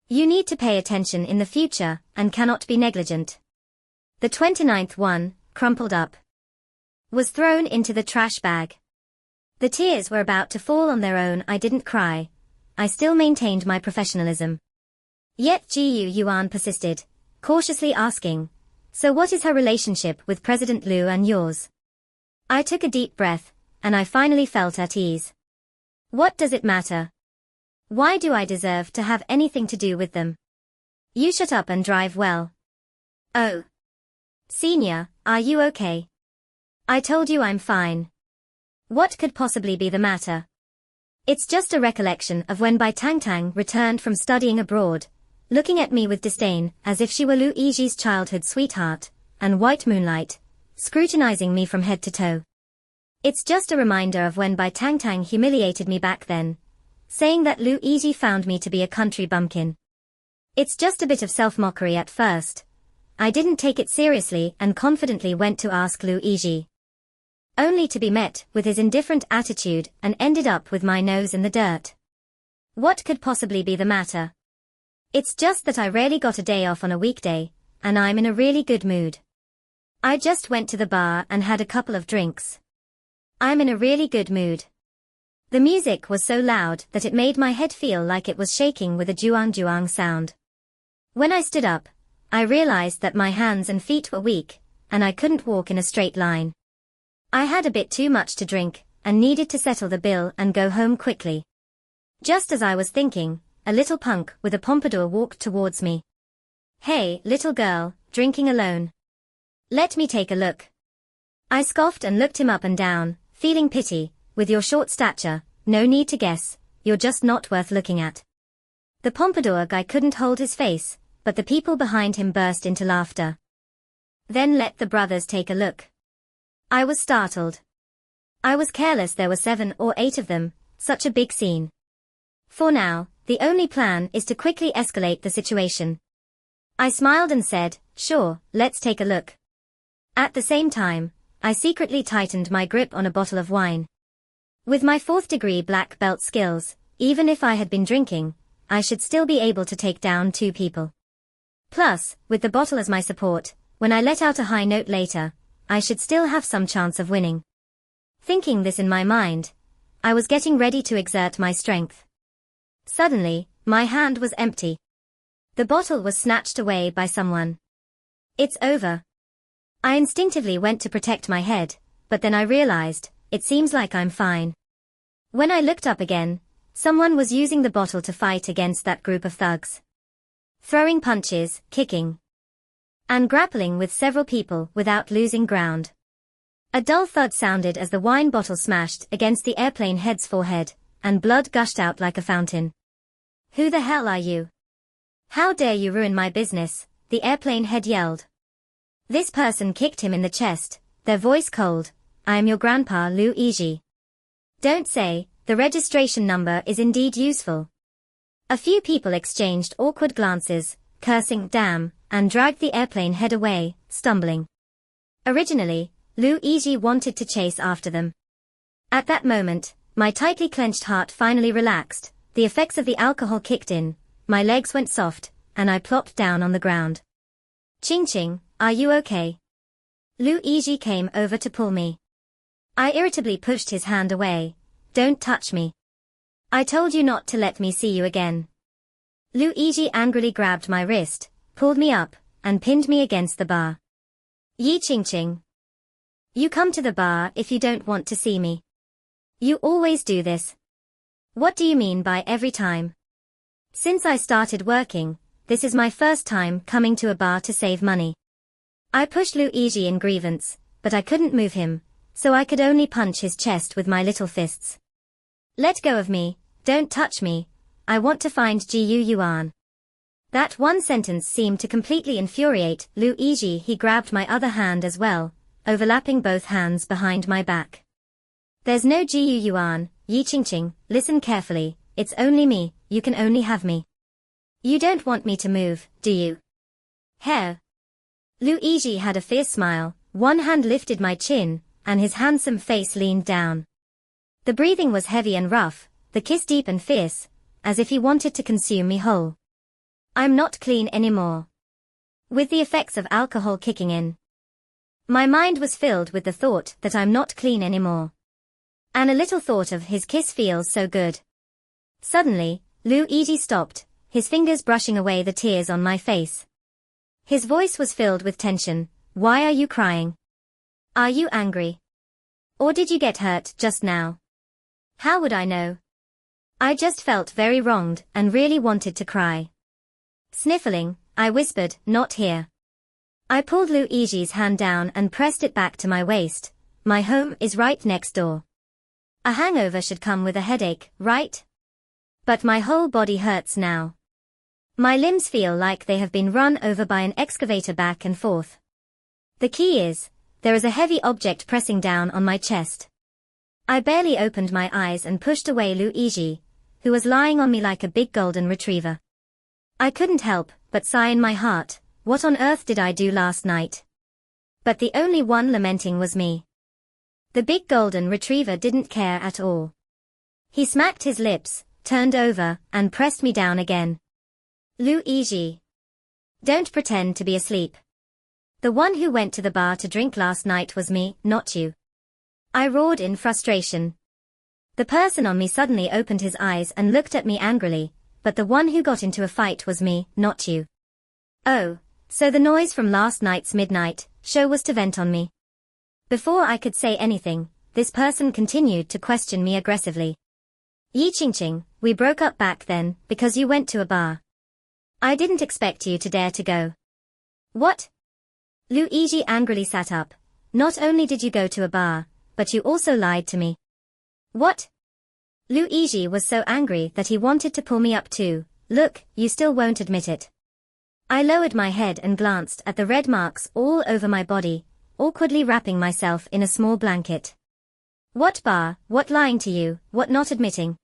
You need to pay attention in the future, and cannot be negligent. The 29th one, crumpled up, was thrown into the trash bag. The tears were about to fall on their own. I didn't cry. I still maintained my professionalism. Yet Gu Yuan persisted, cautiously asking, so what is her relationship with President Liu and yours? I took a deep breath, and I finally felt at ease. What does it matter? Why do I deserve to have anything to do with them? You shut up and drive well. Oh. Senior, are you okay? I told you I'm fine. What could possibly be the matter? It's just a recollection of when Bai Tang Tang returned from studying abroad, looking at me with disdain as if she were Luigi's childhood sweetheart, and white moonlight, scrutinizing me from head to toe. It's just a reminder of when Bai Tang Tang humiliated me back then, saying that Luigi found me to be a country bumpkin. It's just a bit of self-mockery at first. I didn't take it seriously and confidently went to ask Luigi. Only to be met with his indifferent attitude and ended up with my nose in the dirt. What could possibly be the matter? It's just that I rarely got a day off on a weekday, and I'm in a really good mood. I just went to the bar and had a couple of drinks. I'm in a really good mood. The music was so loud that it made my head feel like it was shaking with a juang-juang sound. When I stood up, I realized that my hands and feet were weak, and I couldn't walk in a straight line. I had a bit too much to drink, and needed to settle the bill and go home quickly. Just as I was thinking, a little punk with a pompadour walked towards me. Hey, little girl, drinking alone. Let me take a look. I scoffed and looked him up and down, feeling pity. With your short stature, no need to guess, you're just not worth looking at. The pompadour guy couldn't hold his face, but the people behind him burst into laughter. Then let the brothers take a look. I was startled. I was careless there were 7 or 8 of them, such a big scene. For now, the only plan is to quickly escalate the situation. I smiled and said, sure, let's take a look. At the same time, I secretly tightened my grip on a bottle of wine. With my 4th-degree black belt skills, even if I had been drinking, I should still be able to take down 2 people. Plus, with the bottle as my support, when I let out a high note later, I should still have some chance of winning. Thinking this in my mind, I was getting ready to exert my strength. Suddenly, my hand was empty. The bottle was snatched away by someone. It's over. I instinctively went to protect my head, but then I realized, it seems like I'm fine. When I looked up again, someone was using the bottle to fight against that group of thugs. Throwing punches, kicking, and grappling with several people without losing ground. A dull thud sounded as the wine bottle smashed against the airplane head's forehead, and blood gushed out like a fountain. Who the hell are you? How dare you ruin my business, the airplane head yelled. This person kicked him in the chest, their voice cold. I am your grandpa Luigi. Don't say, the registration number is indeed useful. A few people exchanged awkward glances, cursing damn, and dragged the airplane head away, stumbling. Originally, Luigi wanted to chase after them. At that moment, my tightly clenched heart finally relaxed, the effects of the alcohol kicked in, my legs went soft, and I plopped down on the ground. Ching Ching, are you okay? Luigi came over to pull me. I irritably pushed his hand away. Don't touch me. I told you not to let me see you again. Luigi angrily grabbed my wrist, pulled me up, and pinned me against the bar. Yi Ching Ching. You come to the bar if you don't want to see me. You always do this. What do you mean by every time? Since I started working, this is my first time coming to a bar to save money. I pushed Luigi in grievance, but I couldn't move him, so I could only punch his chest with my little fists. Let go of me, don't touch me, I want to find Gu Yuan. That one sentence seemed to completely infuriate Luigi. He grabbed my other hand as well, overlapping both hands behind my back. There's no Gu Yuan, Yi Ching Ching, listen carefully, it's only me, you can only have me. You don't want me to move, do you? Hair. Luigi had a fierce smile, one hand lifted my chin, and his handsome face leaned down. The breathing was heavy and rough, the kiss deep and fierce, as if he wanted to consume me whole. I'm not clean anymore. With the effects of alcohol kicking in, my mind was filled with the thought that I'm not clean anymore. And a little thought of his kiss feels so good. Suddenly, Luigi stopped, his fingers brushing away the tears on my face. His voice was filled with tension. Why are you crying? Are you angry? Or did you get hurt just now? How would I know? I just felt very wronged and really wanted to cry. Sniffling, I whispered, not here. I pulled Luigi's hand down and pressed it back to my waist. My home is right next door. A hangover should come with a headache, right? But my whole body hurts now. My limbs feel like they have been run over by an excavator back and forth. The key is, there is a heavy object pressing down on my chest. I barely opened my eyes and pushed away Luigi, who was lying on me like a big golden retriever. I couldn't help but sigh in my heart, what on earth did I do last night? But the only one lamenting was me. The big golden retriever didn't care at all. He smacked his lips, turned over, and pressed me down again. Luigi. Don't pretend to be asleep. The one who went to the bar to drink last night was me, not you. I roared in frustration. The person on me suddenly opened his eyes and looked at me angrily, but the one who got into a fight was me, not you. Oh, so the noise from last night's midnight show was to vent on me. Before I could say anything, this person continued to question me aggressively. Yi Ching Ching, we broke up back then because you went to a bar. I didn't expect you to dare to go. What? Luigi angrily sat up. Not only did you go to a bar, but you also lied to me. What? Luigi was so angry that he wanted to pull me up too. Look, you still won't admit it. I lowered my head and glanced at the red marks all over my body, awkwardly wrapping myself in a small blanket. What bar, what lying to you, what not admitting?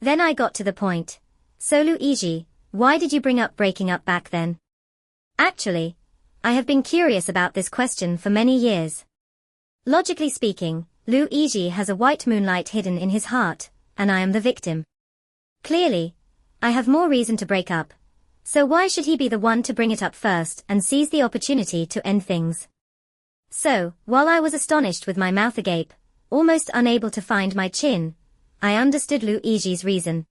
Then I got to the point. So Luigi, why did you bring up breaking up back then? Actually, I have been curious about this question for many years. Logically speaking, Luigi has a white moonlight hidden in his heart, and I am the victim. Clearly, I have more reason to break up. So why should he be the one to bring it up first and seize the opportunity to end things? So, while I was astonished with my mouth agape, almost unable to find my chin, I understood Luigi's reason.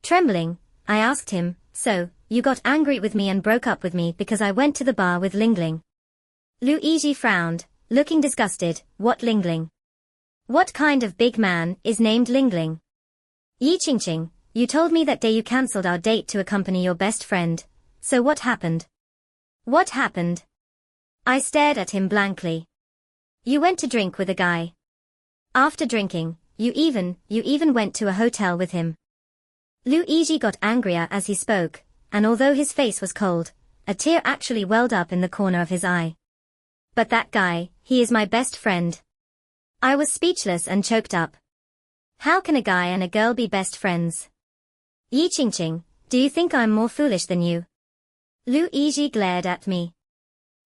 Trembling, I asked him, so, you got angry with me and broke up with me because I went to the bar with Lingling. Luigi frowned, looking disgusted. What Lingling? What kind of big man is named Lingling? Yi Qingqing, you told me that day you cancelled our date to accompany your best friend, so what happened? What happened? I stared at him blankly. You went to drink with a guy. After drinking, you even went to a hotel with him. Luigi got angrier as he spoke, and although his face was cold, a tear actually welled up in the corner of his eye. But that guy, he is my best friend. I was speechless and choked up. How can a guy and a girl be best friends? Yi Qingqing, do you think I'm more foolish than you? Luigi glared at me.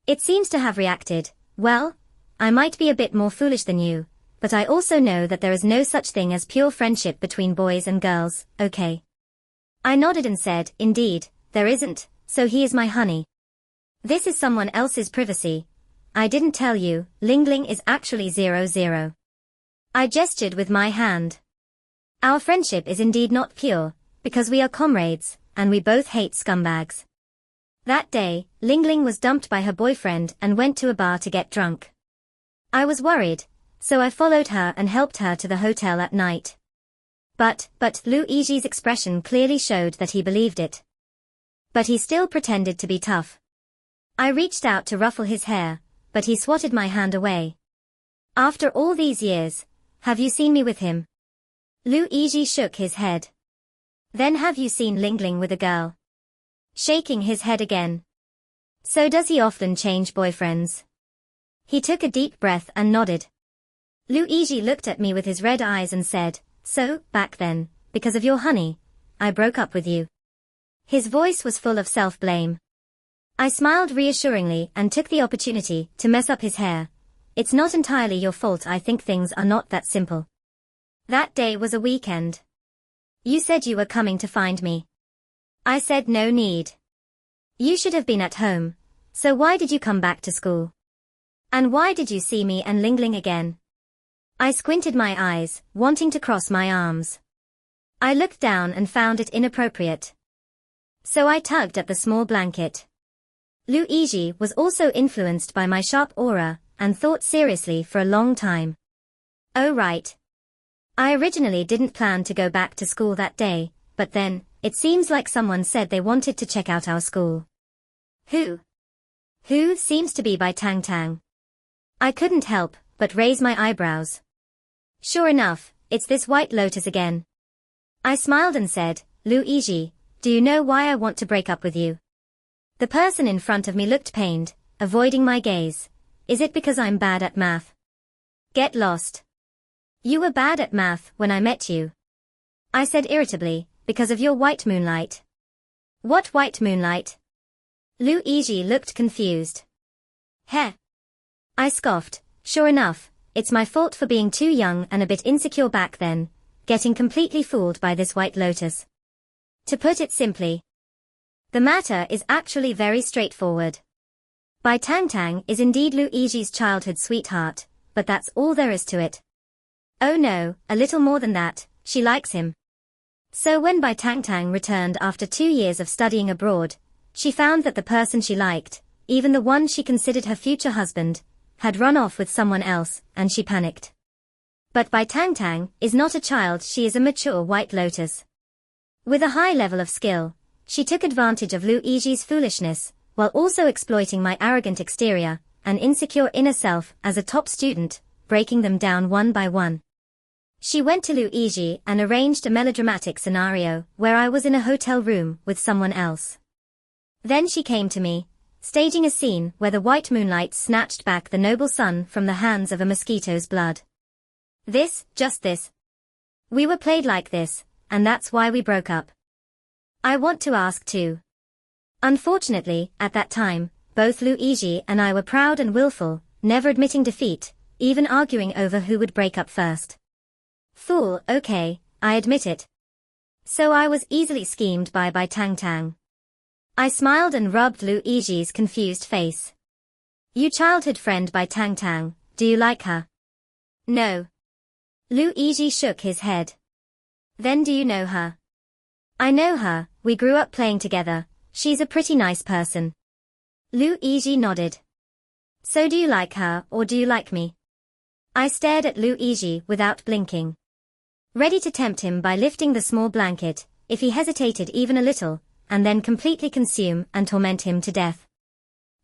It seems to have reacted. Well, I might be a bit more foolish than you, but I also know that there is no such thing as pure friendship between boys and girls, okay? I nodded and said, indeed, there isn't, so he is my honey. This is someone else's privacy. I didn't tell you, Lingling is actually 00. I gestured with my hand. Our friendship is indeed not pure, because we are comrades, and we both hate scumbags. That day, Lingling was dumped by her boyfriend and went to a bar to get drunk. I was worried, so I followed her and helped her to the hotel at night. But Luigi's expression clearly showed that he believed it. But he still pretended to be tough. I reached out to ruffle his hair, but he swatted my hand away. After all these years, have you seen me with him? Luigi shook his head. Then have you seen Lingling with a girl? Shaking his head again. So does he often change boyfriends? He took a deep breath and nodded. Luigi looked at me with his red eyes and said, so, back then, because of your honey, I broke up with you. His voice was full of self-blame. I smiled reassuringly and took the opportunity to mess up his hair. It's not entirely your fault. I think things are not that simple. That day was a weekend. You said you were coming to find me. I said no need. You should have been at home, so why did you come back to school? And why did you see me and Lingling again? I squinted my eyes, wanting to cross my arms. I looked down and found it inappropriate. So I tugged at the small blanket. Luigi was also influenced by my sharp aura, and thought seriously for a long time. Oh right. I originally didn't plan to go back to school that day, but then, it seems like someone said they wanted to check out our school. Who? Who seems to be by Tang Tang. I couldn't help but raise my eyebrows. Sure enough, it's this White Lotus again. I smiled and said, Luigi, do you know why I want to break up with you? The person in front of me looked pained, avoiding my gaze. Is it because I'm bad at math? Get lost. You were bad at math when I met you. I said irritably, because of your white moonlight. What white moonlight? Luigi looked confused. Heh. I scoffed. Sure enough, it's my fault for being too young and a bit insecure back then, getting completely fooled by this White Lotus. To put it simply, the matter is actually very straightforward. Bai Tang Tang is indeed Luigi's childhood sweetheart, but that's all there is to it. Oh no, a little more than that, she likes him. So when Bai Tang Tang returned after 2 years of studying abroad, she found that the person she liked, even the one she considered her future husband, had run off with someone else, and she panicked. But Bai Tang Tang is not a child, she is a mature White Lotus. With a high level of skill, she took advantage of Luigi's foolishness, while also exploiting my arrogant exterior and insecure inner self as a top student, breaking them down one by one. She went to Luigi and arranged a melodramatic scenario where I was in a hotel room with someone else. Then she came to me, staging a scene where the white moonlight snatched back the noble sun from the hands of a mosquito's blood. Just this. We were played like this, and that's why we broke up. I want to ask too. Unfortunately, at that time, both Luigi and I were proud and willful, never admitting defeat, even arguing over who would break up first. Fool, okay, I admit it. So I was easily schemed by Tang Tang. I smiled and rubbed Luigi's confused face. You childhood friend Bai Tang Tang, do you like her? No. Luigi shook his head. Then do you know her? I know her, we grew up playing together. She's a pretty nice person. Luigi nodded. So do you like her, or do you like me? I stared at Luigi without blinking, ready to tempt him by lifting the small blanket, if he hesitated even a little, and then completely consume and torment him to death.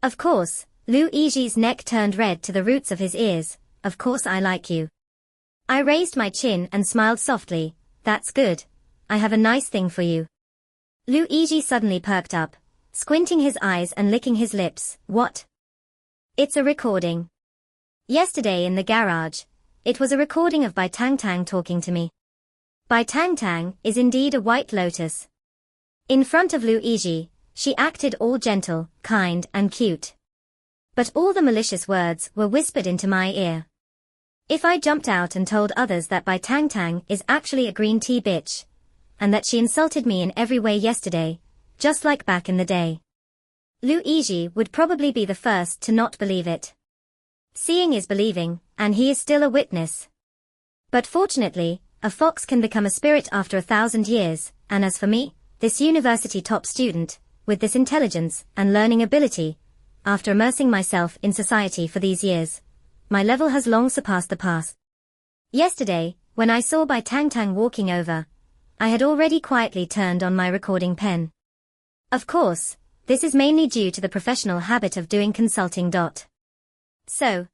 Of course, Luigi's neck turned red to the roots of his ears. Of course I like you. I raised my chin and smiled softly. That's good. I have a nice thing for you. Luigi suddenly perked up, squinting his eyes and licking his lips. What? It's a recording. Yesterday in the garage, it was a recording of Bai Tang Tang talking to me. Bai Tang Tang is indeed a white lotus. In front of Luigi, she acted all gentle, kind, and cute. But all the malicious words were whispered into my ear. If I jumped out and told others that Bai Tang Tang is actually a green tea bitch, and that she insulted me in every way yesterday, just like back in the day, Luigi would probably be the first to not believe it. Seeing is believing, and he is still a witness. But fortunately, a fox can become a spirit after 1,000 years, and as for me, this university top student, with this intelligence and learning ability, after immersing myself in society for these years, my level has long surpassed the past. Yesterday, when I saw Bai Tang Tang walking over, I had already quietly turned on my recording pen. Of course, this is mainly due to the professional habit of doing consulting. So,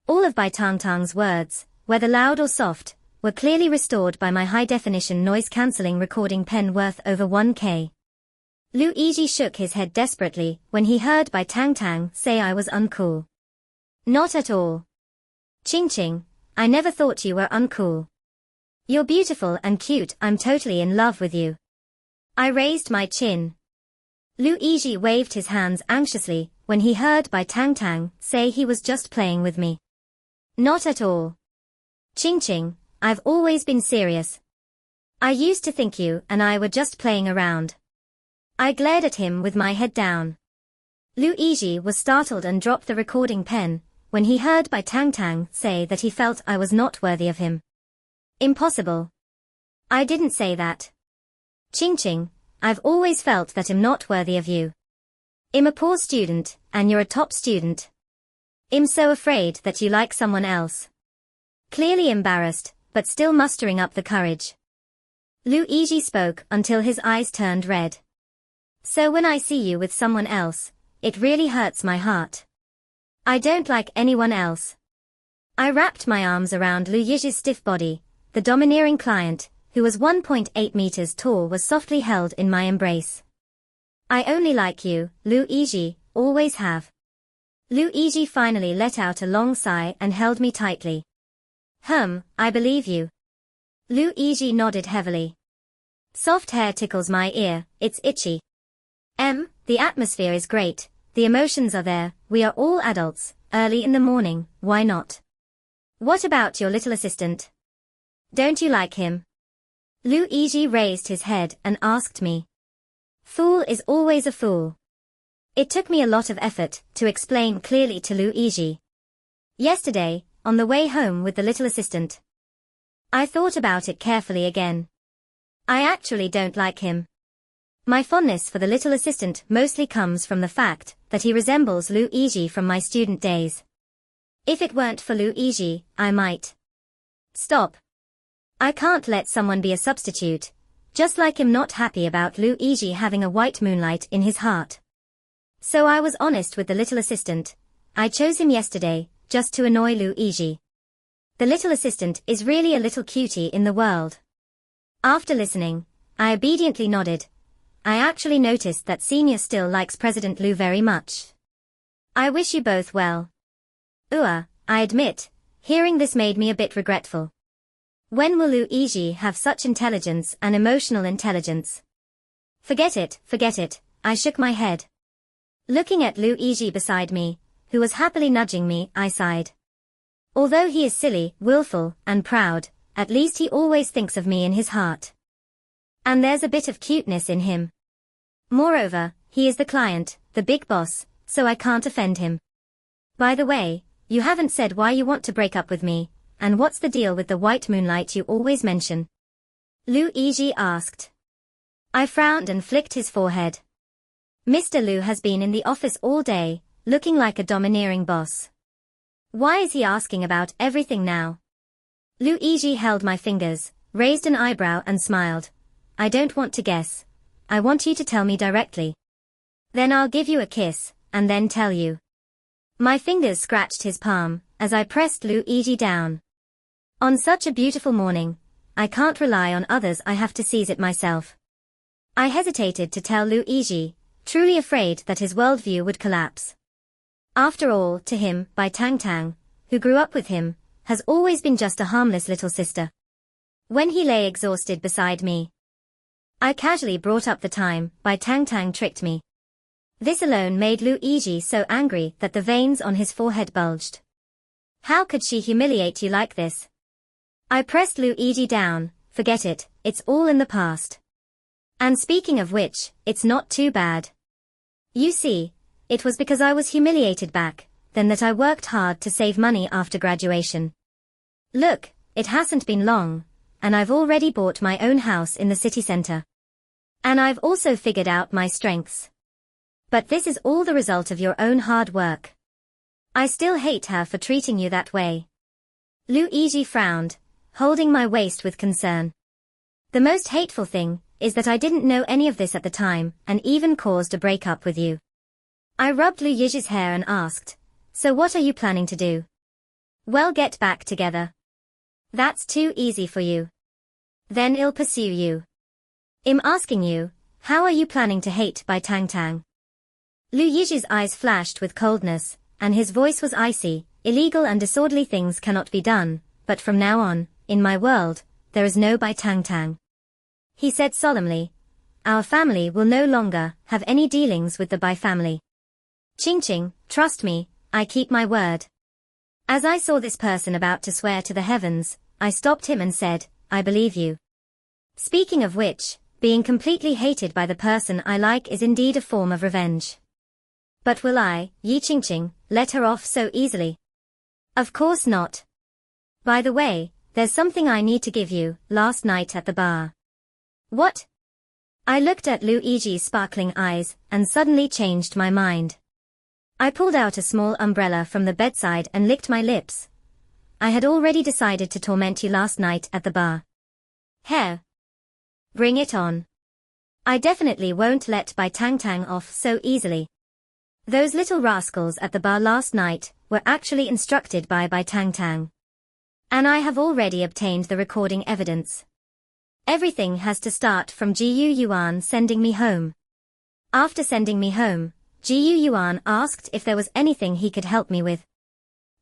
all of Bai Tang Tang's words, whether loud or soft, were clearly restored by my high-definition noise-cancelling recording pen worth over 1K. Luigi shook his head desperately when he heard Bai Tang Tang say I was uncool. Not at all. Ching Ching, I never thought you were uncool. You're beautiful and cute. I'm totally in love with you. I raised my chin. Luigi waved his hands anxiously when he heard Bai Tang Tang say he was just playing with me. Not at all. Ching Ching, I've always been serious. I used to think you and I were just playing around. I glared at him with my head down. Luigi was startled and dropped the recording pen when he heard Bai Tang Tang say that he felt I was not worthy of him. Impossible. I didn't say that. Ching Ching, I've always felt that I'm not worthy of you. I'm a poor student, and you're a top student. I'm so afraid that you like someone else. Clearly embarrassed, but still mustering up the courage, Luigi spoke until his eyes turned red. So when I see you with someone else, it really hurts my heart. I don't like anyone else. I wrapped my arms around Luigi's stiff body. The domineering client, who was 1.8 meters tall, was softly held in my embrace. I only like you, Luigi, always have. Luigi finally let out a long sigh and held me tightly. I believe you. Luigi nodded heavily. Soft hair tickles my ear, it's itchy. The atmosphere is great, the emotions are there, we are all adults, early in the morning, why not? What about your little assistant? Don't you like him? Luigi raised his head and asked me. Fool is always a fool. It took me a lot of effort to explain clearly to Luigi. Yesterday, on the way home with the little assistant, I thought about it carefully again. I actually don't like him. My fondness for the little assistant mostly comes from the fact that he resembles Luigi from my student days. If it weren't for Luigi, I might. Stop. I can't let someone be a substitute, just like I'm not happy about Luigi having a white moonlight in his heart. So I was honest with the little assistant. I chose him yesterday, just to annoy Luigi. The little assistant is really a little cutie in the world. After listening, I obediently nodded. I actually noticed that Senior still likes President Lu very much. I wish you both well. I admit, hearing this made me a bit regretful. When will Luigi have such intelligence and emotional intelligence? Forget it, I shook my head. Looking at Luigi beside me, who was happily nudging me, I sighed. Although he is silly, willful, and proud, at least he always thinks of me in his heart. And there's a bit of cuteness in him. Moreover, he is the client, the big boss, so I can't offend him. By the way, you haven't said why you want to break up with me, and what's the deal with the white moonlight you always mention? Luigi asked. I frowned and flicked his forehead. Mr. Lu has been in the office all day, looking like a domineering boss. Why is he asking about everything now? Luigi held my fingers, raised an eyebrow and smiled. I don't want to guess. I want you to tell me directly. Then I'll give you a kiss, and then tell you. My fingers scratched his palm, as I pressed Luigi down. On such a beautiful morning, I can't rely on others, I have to seize it myself. I hesitated to tell Luigi, truly afraid that his worldview would collapse. After all, to him, Bai Tang Tang, who grew up with him, has always been just a harmless little sister. When he lay exhausted beside me, I casually brought up the time Bai Tang Tang tricked me. This alone made Luigi so angry that the veins on his forehead bulged. How could she humiliate you like this? I pressed Luigi down. Forget it, it's all in the past. And speaking of which, it's not too bad. You see, it was because I was humiliated back then that I worked hard to save money after graduation. Look, it hasn't been long, and I've already bought my own house in the city center. And I've also figured out my strengths. But this is all the result of your own hard work. I still hate her for treating you that way. Luigi frowned, holding my waist with concern. The most hateful thing is that I didn't know any of this at the time and even caused a breakup with you. I rubbed Luigi's hair and asked, so what are you planning to do? Well, get back together. That's too easy for you. Then I'll pursue you. I'm asking you, how are you planning to hate Bai Tang Tang? Luigi's eyes flashed with coldness, and his voice was icy. Illegal and disorderly things cannot be done, but from now on, in my world, there is no Bai Tang Tang. He said solemnly, our family will no longer have any dealings with the Bai family. Ching Ching, trust me, I keep my word. As I saw this person about to swear to the heavens, I stopped him and said, I believe you. Speaking of which, being completely hated by the person I like is indeed a form of revenge. But will I, Yi Ching Ching, let her off so easily? Of course not. By the way, there's something I need to give you. Last night at the bar. What? I looked at Luigi's sparkling eyes and suddenly changed my mind. I pulled out a small umbrella from the bedside and licked my lips. I had already decided to torment you last night at the bar. Hair. Bring it on. I definitely won't let Bai Tang Tang off so easily. Those little rascals at the bar last night were actually instructed by Bai Tang Tang. And I have already obtained the recording evidence. Everything has to start from Gu Yuan sending me home. After sending me home, Gu Yuan asked if there was anything he could help me with.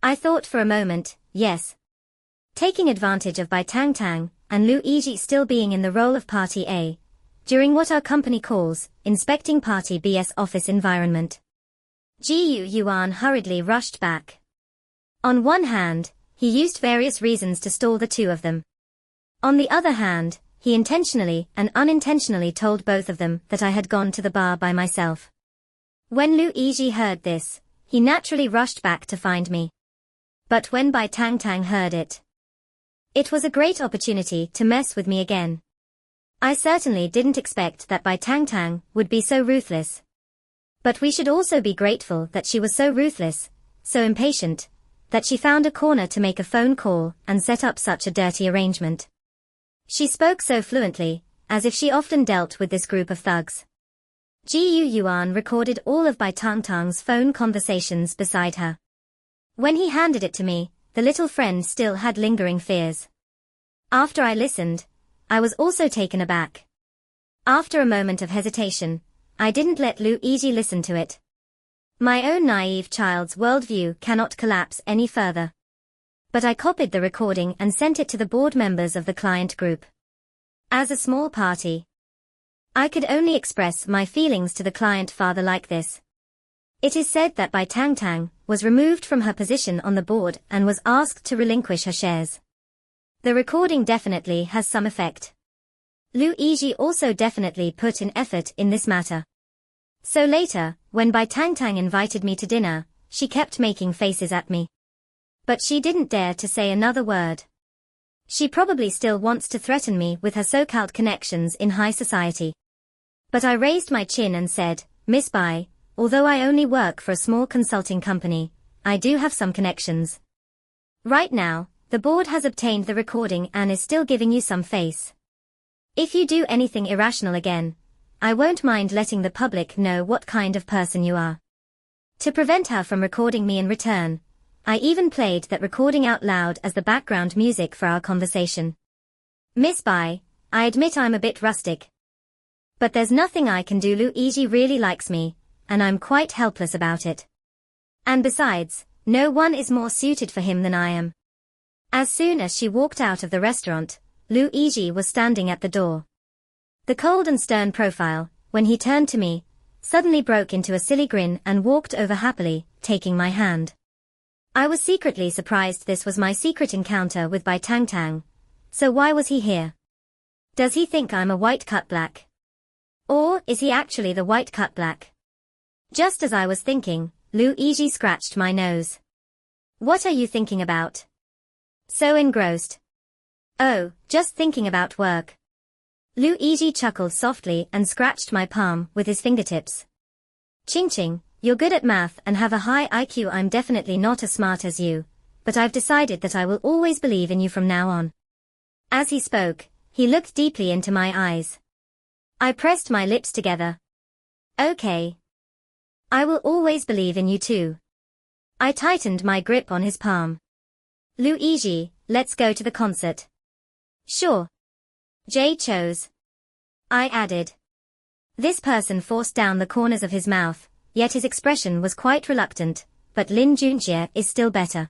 I thought for a moment, yes. Taking advantage of Bai Tang Tang and Luigi still being in the role of Party A, during what our company calls, inspecting Party B's office environment. Gu Yuan hurriedly rushed back. On one hand, he used various reasons to stall the two of them. On the other hand, he intentionally and unintentionally told both of them that I had gone to the bar by myself. When Luigi heard this, he naturally rushed back to find me. But when Bai Tang Tang heard it, it was a great opportunity to mess with me again. I certainly didn't expect that Bai Tang Tang would be so ruthless. But we should also be grateful that she was so ruthless, so impatient, that she found a corner to make a phone call and set up such a dirty arrangement. She spoke so fluently, as if she often dealt with this group of thugs. Gu Yuan recorded all of Bai Tang Tang's phone conversations beside her. When he handed it to me, the little friend still had lingering fears. After I listened, I was also taken aback. After a moment of hesitation, I didn't let Luigi listen to it. My own naive child's worldview cannot collapse any further. But I copied the recording and sent it to the board members of the client group. As a small party, I could only express my feelings to the client father like this. It is said that Bai Tang Tang was removed from her position on the board and was asked to relinquish her shares. The recording definitely has some effect. Luigi also definitely put in effort in this matter. So later, when Bai Tang Tang invited me to dinner, she kept making faces at me. But she didn't dare to say another word. She probably still wants to threaten me with her so-called connections in high society. But I raised my chin and said, Miss Bai, although I only work for a small consulting company, I do have some connections. Right now, the board has obtained the recording and is still giving you some face. If you do anything irrational again, I won't mind letting the public know what kind of person you are. To prevent her from recording me in return, I even played that recording out loud as the background music for our conversation. Miss Bai, I admit I'm a bit rustic. But there's nothing I can do. Luigi really likes me, and I'm quite helpless about it. And besides, no one is more suited for him than I am. As soon as she walked out of the restaurant, Luigi was standing at the door. The cold and stern profile, when he turned to me, suddenly broke into a silly grin and walked over happily, taking my hand. I was secretly surprised. This was my secret encounter with Bai Tang Tang. So why was he here? Does he think I'm a white cut black? Or is he actually the white cut black? Just as I was thinking, Luigi scratched my nose. What are you thinking about? So engrossed. Oh, just thinking about work. Luigi chuckled softly and scratched my palm with his fingertips. Ching ching, you're good at math and have a high IQ. I'm definitely not as smart as you, but I've decided that I will always believe in you from now on. As he spoke, he looked deeply into my eyes. I pressed my lips together. Okay. I will always believe in you too. I tightened my grip on his palm. Luigi, let's go to the concert. Sure. Jay chose. I added. This person forced down the corners of his mouth, yet his expression was quite reluctant, but Lin Junjie is still better.